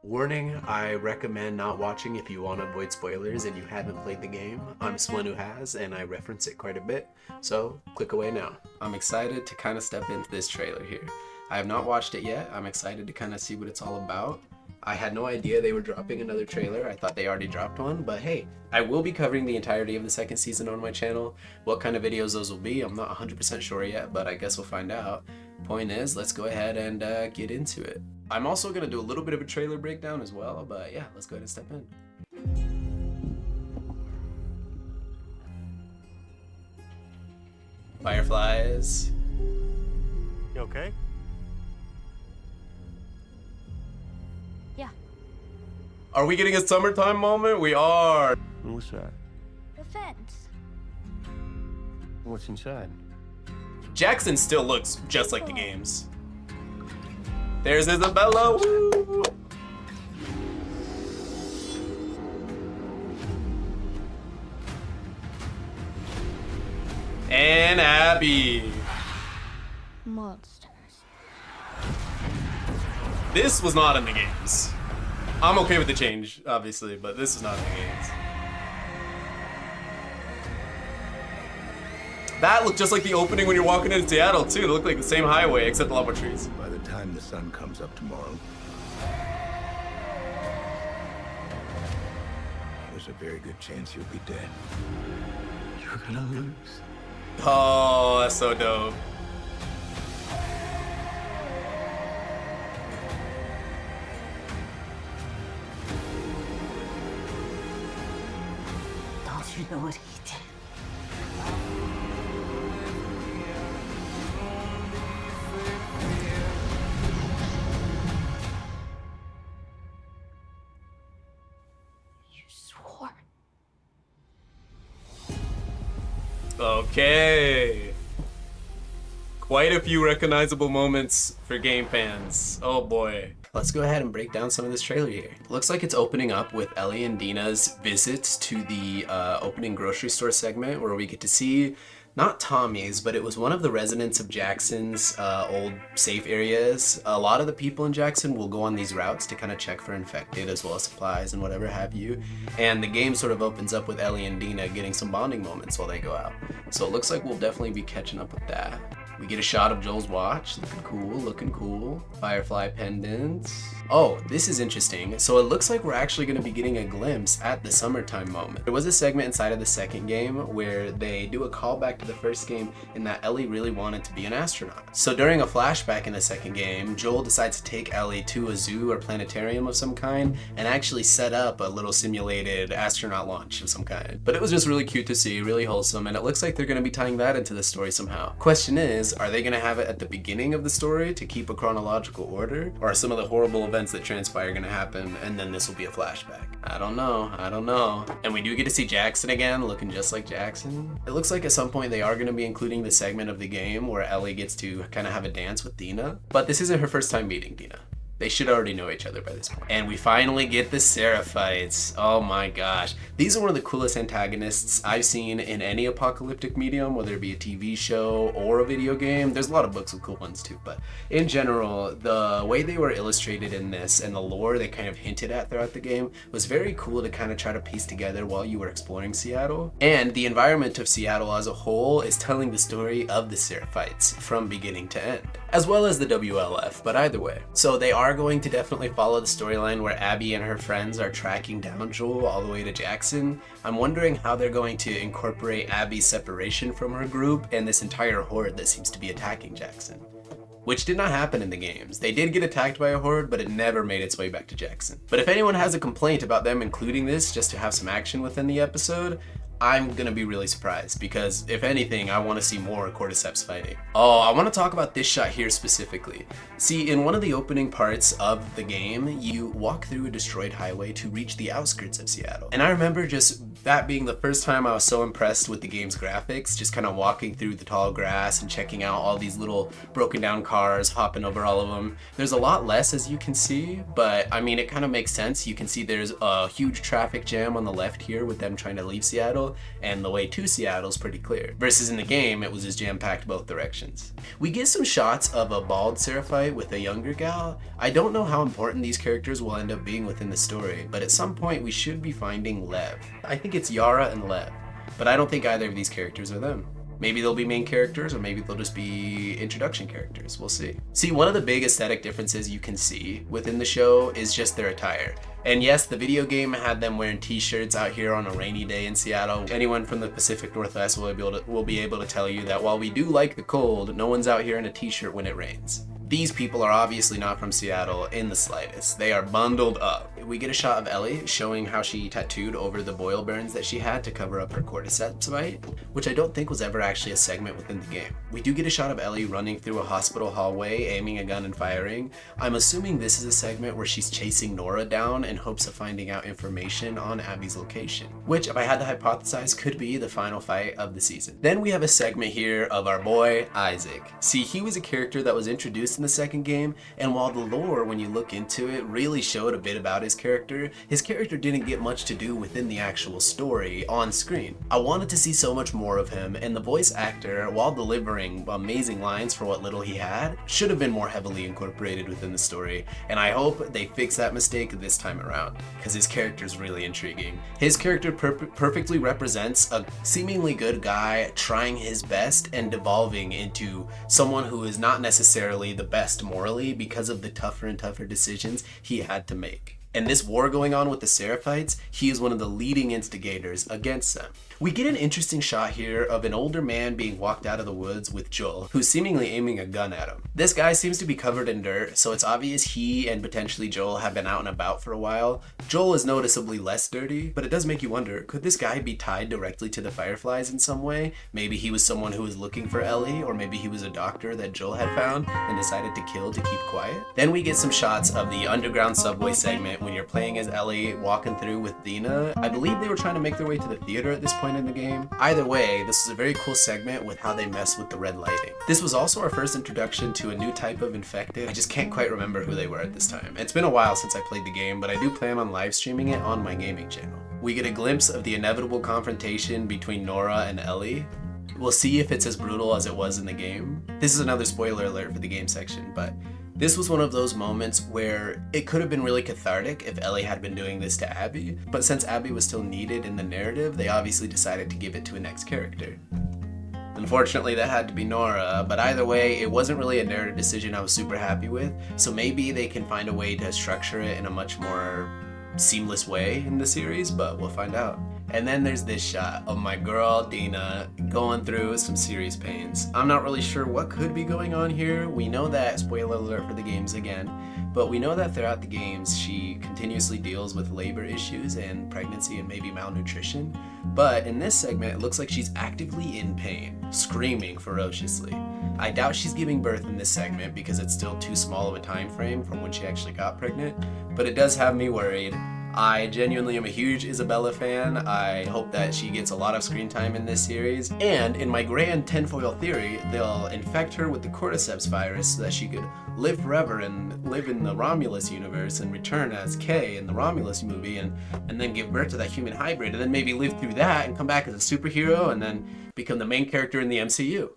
Warning, I recommend not watching if you want to avoid spoilers and you haven't played the game. I'm someone who has, and I reference it quite a bit, so click away now. I'm excited to kind of step into this trailer here. I have not watched it yet. I'm excited to kind of see what it's all about. I had no idea they were dropping another trailer. I thought they already dropped one, but hey, I will be covering the entirety of the second season on my channel. What kind of videos those will be, I'm not 100% sure yet, but I guess we'll find out. Point is, let's go ahead and get into it. I'm also going to do a little bit of a trailer breakdown as well, but yeah, let's go ahead and step in. Fireflies. You okay? Yeah. Are we getting a summertime moment? We are. What's that? The fence. What's inside? Jackson still looks just like the games. There's Isabella. Woo! And Abby. Monsters. This was not in the games. I'm okay with the change, obviously, but this is not in the games. That looked just like the opening when you're walking into Seattle, too. It looked like the same highway, except a lot more trees. By the time the sun comes up tomorrow, there's a very good chance you'll be dead. You're gonna lose. Oh, that's so dope. Don't you know what he did? You swore. Okay. Quite a few recognizable moments for game fans. Oh boy. Let's go ahead and break down some of this trailer here. Looks like it's opening up with Ellie and Dina's visits to the opening grocery store segment where we get to see not Tommy's, but it was one of the residents of Jackson's old safe areas. A lot of the people in Jackson will go on these routes to kind of check for infected as well as supplies and whatever have you. And the game sort of opens up with Ellie and Dina getting some bonding moments while they go out. So it looks like we'll definitely be catching up with that. We get a shot of Joel's watch, looking cool, looking cool. Firefly pendants. Oh, this is interesting. So it looks like we're actually gonna be getting a glimpse at the summertime moment. There was a segment inside of the second game where they do a callback to the first game in that Ellie really wanted to be an astronaut. So during a flashback in the second game, Joel decides to take Ellie to a zoo or planetarium of some kind and actually set up a little simulated astronaut launch of some kind. But it was just really cute to see, really wholesome, and it looks like they're gonna be tying that into the story somehow. Question is, are they gonna have it at the beginning of the story to keep a chronological order? Or are some of the horrible events that transpire gonna happen and then this will be a flashback? I don't know. And we do get to see Jackson again, looking just like Jackson. It looks like at some point they are gonna be including the segment of the game where Ellie gets to kind of have a dance with Dina. But this isn't her first time meeting Dina. They should already know each other by this point. And we finally get the Seraphites. Oh my gosh. These are one of the coolest antagonists I've seen in any apocalyptic medium, whether it be a TV show or a video game. There's a lot of books with cool ones too, but in general, the way they were illustrated in this and the lore they kind of hinted at throughout the game was very cool to kind of try to piece together while you were exploring Seattle. And the environment of Seattle as a whole is telling the story of the Seraphites from beginning to end, as well as the WLF, but either way. So they are going to definitely follow the storyline where Abby and her friends are tracking down Joel all the way to Jackson. I'm wondering how they're going to incorporate Abby's separation from her group and this entire horde that seems to be attacking Jackson, which did not happen in the games. They did get attacked by a horde, but it never made its way back to Jackson. But if anyone has a complaint about them including this just to have some action within the episode, I'm gonna be really surprised, because if anything, I want to see more cordyceps fighting. Oh, I want to talk about this shot here specifically. See, in one of the opening parts of the game, you walk through a destroyed highway to reach the outskirts of Seattle. And I remember just That being the first time I was so impressed with the game's graphics, just kind of walking through the tall grass and checking out all these little broken down cars, hopping over all of them. There's a lot less as you can see, but I mean, it kind of makes sense. You can see there's a huge traffic jam on the left here with them trying to leave Seattle, and the way to Seattle is pretty clear. Versus in the game, it was just jam-packed both directions. We get some shots of a bald Seraphite with a younger gal. I don't know how important these characters will end up being within the story, but at some point we should be finding Lev. I think it's Yara and Lev, but I don't think either of these characters are them. Maybe they'll be main characters, or maybe they'll just be introduction characters. We'll see. See, one of the big aesthetic differences you can see within the show is just their attire. And yes, the video game had them wearing t-shirts out here on a rainy day in Seattle. Anyone from the Pacific Northwest will be able to tell you that while we do like the cold, no one's out here in a t-shirt when it rains. These people are obviously not from Seattle in the slightest. They are bundled up. We get a shot of Ellie showing how she tattooed over the boil burns that she had to cover up her cordyceps bite, which I don't think was ever actually a segment within the game. We do get a shot of Ellie running through a hospital hallway, aiming a gun and firing. I'm assuming this is a segment where she's chasing Nora down in hopes of finding out information on Abby's location, which, if I had to hypothesize, could be the final fight of the season. Then we have a segment here of our boy, Isaac. See, he was a character that was introduced in the second game, and while the lore, when you look into it, really showed a bit about his character didn't get much to do within the actual story on screen. I wanted to see so much more of him, and the voice actor, while delivering amazing lines for what little he had, should have been more heavily incorporated within the story, and I hope they fix that mistake this time around, because his character is really intriguing. His character perfectly represents a seemingly good guy trying his best and devolving into someone who is not necessarily the best morally because of the tougher and tougher decisions he had to make. And this war going on with the Seraphites, he is one of the leading instigators against them. We get an interesting shot here of an older man being walked out of the woods with Joel, who's seemingly aiming a gun at him. This guy seems to be covered in dirt, so it's obvious he and potentially Joel have been out and about for a while. Joel is noticeably less dirty, but it does make you wonder, could this guy be tied directly to the Fireflies in some way? Maybe he was someone who was looking for Ellie, or maybe he was a doctor that Joel had found and decided to kill to keep quiet. Then we get some shots of the underground subway segment when you're playing as Ellie walking through with Dina. I believe they were trying to make their way to the theater at this point in the game. Either way, this is a very cool segment with how they mess with the red lighting. This was also our first introduction to a new type of infected. I just can't quite remember who they were at this time. It's been a while since I played the game, but I do plan on live streaming it on my gaming channel. We get a glimpse of the inevitable confrontation between Nora and Ellie. We'll see if it's as brutal as it was in the game. This is another spoiler alert for the game section, but this was one of those moments where it could have been really cathartic if Ellie had been doing this to Abby, but since Abby was still needed in the narrative, they obviously decided to give it to a next character. Unfortunately, that had to be Nora, but either way, it wasn't really a narrative decision I was super happy with, so maybe they can find a way to structure it in a much more seamless way in the series, but we'll find out. And then there's this shot of my girl Dina going through some serious pains. I'm not really sure what could be going on here. We know that, spoiler alert for the games again, but we know that throughout the games she continuously deals with labor issues and pregnancy and maybe malnutrition. But in this segment, it looks like she's actively in pain, screaming ferociously. I doubt she's giving birth in this segment because it's still too small of a time frame from when she actually got pregnant, but it does have me worried. I genuinely am a huge Isabella fan. I hope that she gets a lot of screen time in this series. And in my grand tinfoil theory, they'll infect her with the cordyceps virus so that she could live forever and live in the Romulus universe and return as Kay in the Romulus movie and then give birth to that human hybrid and then maybe live through that and come back as a superhero and then become the main character in the MCU.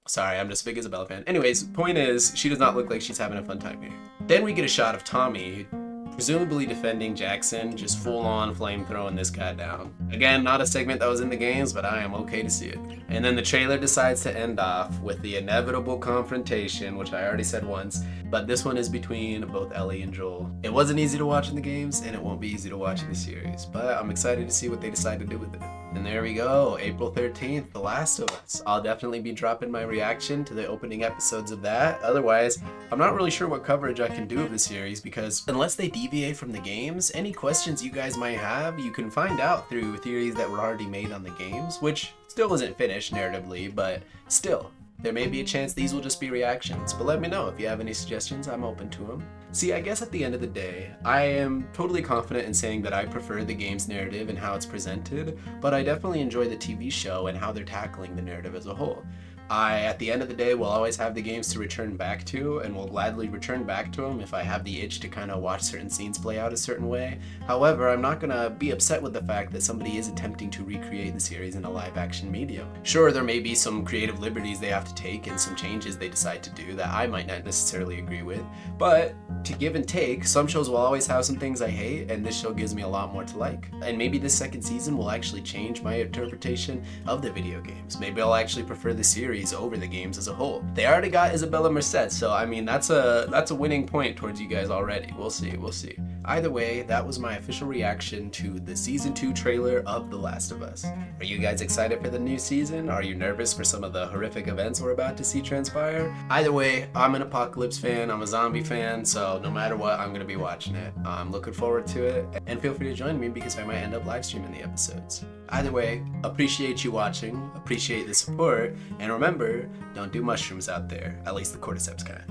Sorry, I'm just a big Isabella fan. Anyways, point is, she does not look like she's having a fun time here. Then we get a shot of Tommy presumably defending Jackson, just full-on flame throwing this guy down. Again, not a segment that was in the games, but I am okay to see it. And then the trailer decides to end off with the inevitable confrontation, which I already said once, but this one is between both Ellie and Joel. It wasn't easy to watch in the games, and it won't be easy to watch in the series, but I'm excited to see what they decide to do with it. And there we go, April 13th, The Last of Us. I'll definitely be dropping my reaction to the opening episodes of that. Otherwise, I'm not really sure what coverage I can do of the series because unless they deviate from the games, any questions you guys might have, you can find out through theories that were already made on the games, which still isn't finished narratively, but still. There may be a chance these will just be reactions, but let me know if you have any suggestions. I'm open to them. See, I guess at the end of the day, I am totally confident in saying that I prefer the game's narrative and how it's presented, but I definitely enjoy the TV show and how they're tackling the narrative as a whole. At the end of the day, will always have the games to return back to, and will gladly return back to them if I have the itch to kind of watch certain scenes play out a certain way. However, I'm not gonna be upset with the fact that somebody is attempting to recreate the series in a live-action medium. Sure, there may be some creative liberties they have to take and some changes they decide to do that I might not necessarily agree with, but to give and take, some shows will always have some things I hate, and this show gives me a lot more to like. And maybe this second season will actually change my interpretation of the video games. Maybe I'll actually prefer the series over the games as a whole. They already got Isabella Merced, so I mean that's a winning point towards you guys already. We'll see. Either way, that was my official reaction to the season 2 trailer of The Last of Us. Are you guys excited for the new season? Are you nervous for some of the horrific events we're about to see transpire? Either way, I'm an apocalypse fan, I'm a zombie fan, so no matter what, I'm gonna be watching it. I'm looking forward to it, and feel free to join me because I might end up live streaming the episodes. Either way, appreciate you watching, appreciate the support, and remember, don't do mushrooms out there, at least the cordyceps kind.